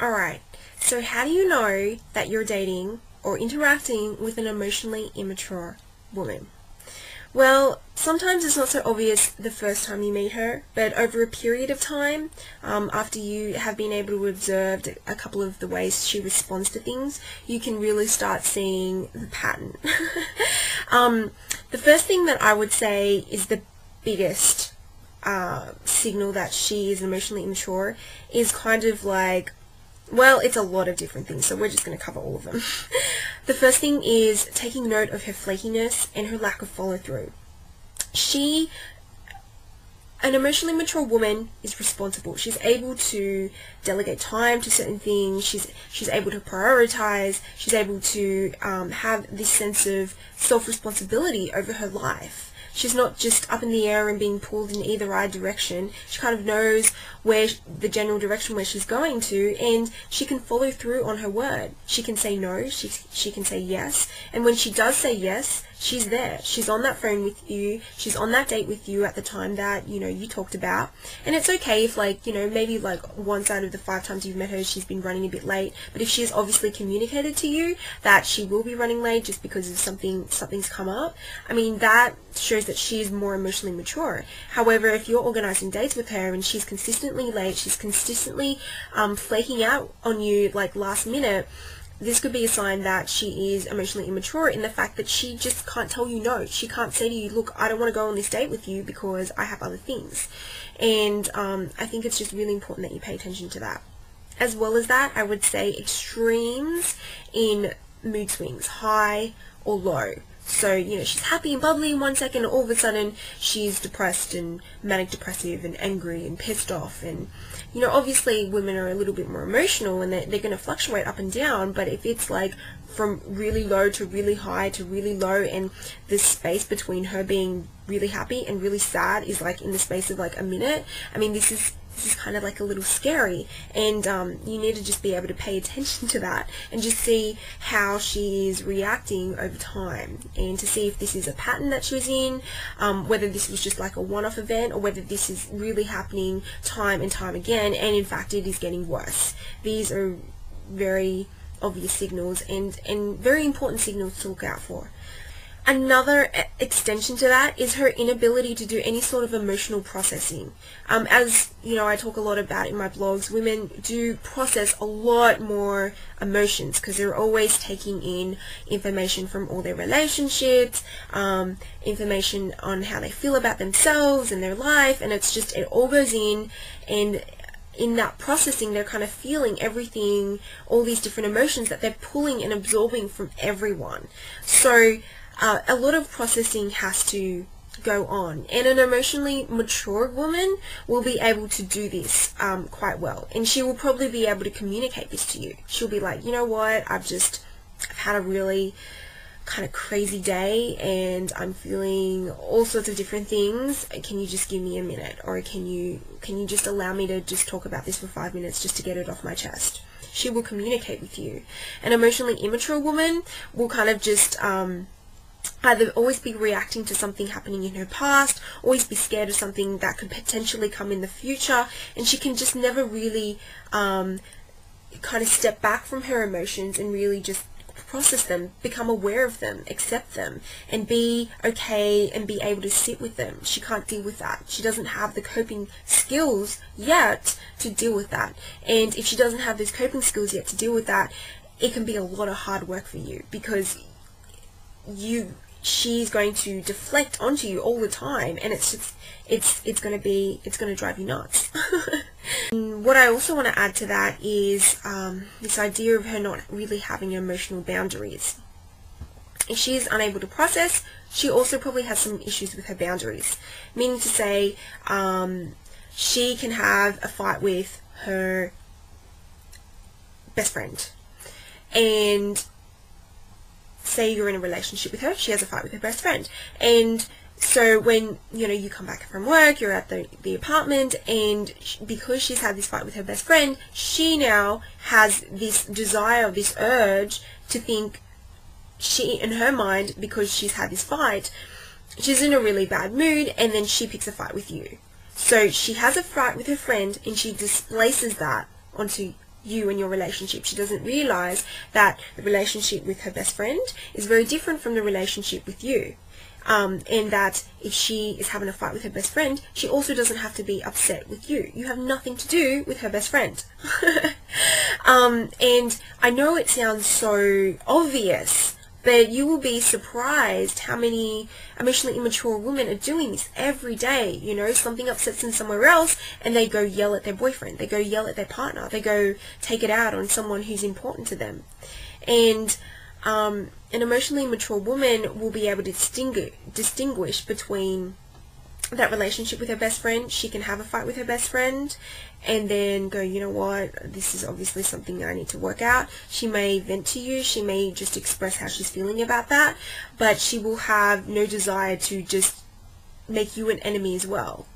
Alright, so how do you know that you're dating or interacting with an emotionally immature woman? Well, sometimes it's not so obvious the first time you meet her, but over a period of time, after you have been able to observe a couple of the ways she responds to things, you can really start seeing the pattern. The first thing that I would say is the biggest signal that she is emotionally immature is kind of like, well, it's a lot of different things, so we're just going to cover all of them. The first thing is taking note of her flakiness and her lack of follow-through. An emotionally mature woman is responsible. She's able to delegate time to certain things. She's able to prioritize. She's able to have this sense of self-responsibility over her life. She's not just up in the air and being pulled in either direction. She kind of knows where the general direction where she's going to, and she can follow through on her word. She can say no, she can say yes, and when she does say yes, she's there. She's on that phone with you. She's on that date with you at the time that, you talked about. And it's okay if, maybe once out of the 5 times you've met her, she's been running a bit late. But if she has obviously communicated to you that she will be running late just because of something's come up, I mean, that shows that she is more emotionally mature. However, if you're organizing dates with her and she's consistently late, she's consistently flaking out on you last minute, this could be a sign that she is emotionally immature in the fact that she just can't tell you no. She can't say to you, look, I don't want to go on this date with you because I have other things. And I think it's just really important that you pay attention to that. As well as that, I would say extremes in mood swings, high or low. So, she's happy and bubbly in 1 second, and all of a sudden she's depressed and manic depressive and angry and pissed off. And, obviously women are a little bit more emotional and they're going to fluctuate up and down, but if it's from really low to really high to really low, and the space between her being really happy and really sad is in the space of a minute, I mean, this is kind of a little scary, and you need to just be able to pay attention to that and just see how she is reacting over time, and to see if this is a pattern that she was in, whether this was just a one-off event, or whether this is really happening time and time again, and in fact it is getting worse. These are very obvious signals and very important signals to look out for. Another extension to that is her inability to do any sort of emotional processing. As I talk a lot about in my blogs, women do process a lot more emotions because they're always taking in information from all their relationships, information on how they feel about themselves and their life, and it all goes in, and in that processing they're kind of feeling everything, all these different emotions that they're pulling and absorbing from everyone. So a lot of processing has to go on, and an emotionally mature woman will be able to do this quite well, and she will probably be able to communicate this to you. She'll be like, you know what, I've had a really kind of crazy day and I'm feeling all sorts of different things. Can you just give me a minute, or can you just allow me to just talk about this for 5 minutes just to get it off my chest? She will communicate with you. An emotionally immature woman will kind of just either always be reacting to something happening in her past, always be scared of something that could potentially come in the future, and she can just never really kind of step back from her emotions and really just process them, become aware of them, accept them, and be okay and be able to sit with them. She can't deal with that. She doesn't have the coping skills yet to deal with that. And if she doesn't have those coping skills yet to deal with that, it can be a lot of hard work for you, because she's going to deflect onto you all the time, and it's going to drive you nuts. What I also want to add to that is this idea of her not really having emotional boundaries. If she is unable to process, she also probably has some issues with her boundaries, meaning to say she can have a fight with her best friend, and say you're in a relationship with her, she has a fight with her best friend, and so when you come back from work, you're at the apartment, and because she's had this fight with her best friend, she now has this desire, this urge to think, she in her mind, because she's had this fight, she's in a really bad mood, and then she picks a fight with you. So she has a fight with her friend and she displaces that onto you and your relationship. She doesn't realize that the relationship with her best friend is very different from the relationship with you. And that if she is having a fight with her best friend, she also doesn't have to be upset with you. You have nothing to do with her best friend. And I know it sounds so obvious, but you will be surprised how many emotionally immature women are doing this every day. You know, something upsets them somewhere else and they go yell at their boyfriend, they go yell at their partner, they go take it out on someone who's important to them. And an emotionally mature woman will be able to distinguish between that relationship with her best friend. She can have a fight with her best friend and then go, you know what, this is obviously something I need to work out. She may vent to you, she may just express how she's feeling about that, but she will have no desire to just make you an enemy as well.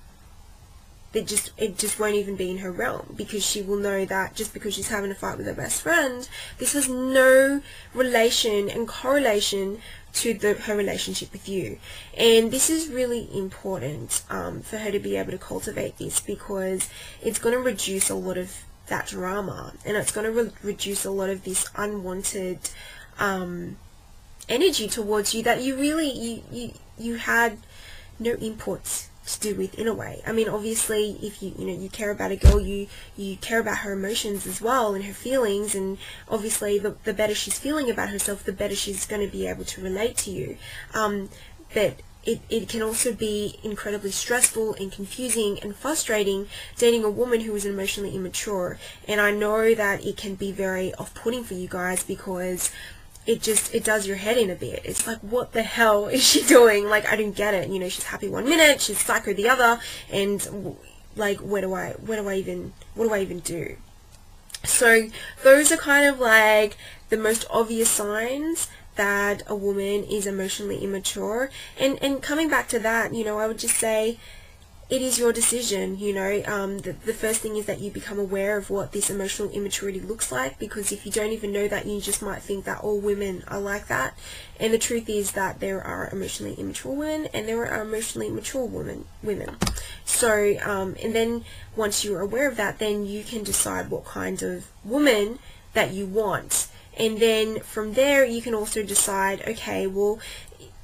It just won't even be in her realm, because she will know that just because she's having a fight with her best friend, this has no relation and correlation to her relationship with you. And this is really important for her to be able to cultivate this, because it's going to reduce a lot of that drama, and it's going to reduce a lot of this unwanted energy towards you that you really you had no inputs to do with in a way. I mean, obviously, if you care about a girl, you care about her emotions as well and her feelings, and obviously the better she's feeling about herself, the better she's going to be able to relate to you. But it can also be incredibly stressful and confusing and frustrating dating a woman who is emotionally immature, and I know that it can be very off-putting for you guys, because it does your head in a bit. It's like, what the hell is she doing? Like, I don't get it. You know, she's happy one minute, she's psycho the other, and like, what do I even do? So those are kind of like the most obvious signs that a woman is emotionally immature. And coming back to that, you know, I would just say it is your decision. You know, the first thing is that you become aware of what this emotional immaturity looks like, because if you don't even know that, you just might think that all women are like that. And the truth is that there are emotionally immature women and there are emotionally mature women. So, and then once you're aware of that, then you can decide what kind of woman that you want. And then from there, you can also decide, okay, well,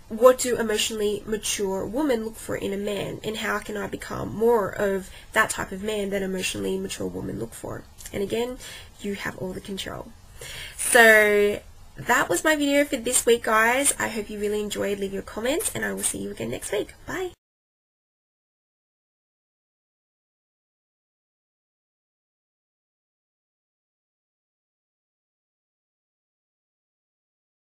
what do emotionally mature women look for in a man, and how can I become more of that type of man that emotionally mature women look for? And again, you have all the control. So that was my video for this week, guys. I hope you really enjoyed. Leave your comments, and I will see you again next week. Bye.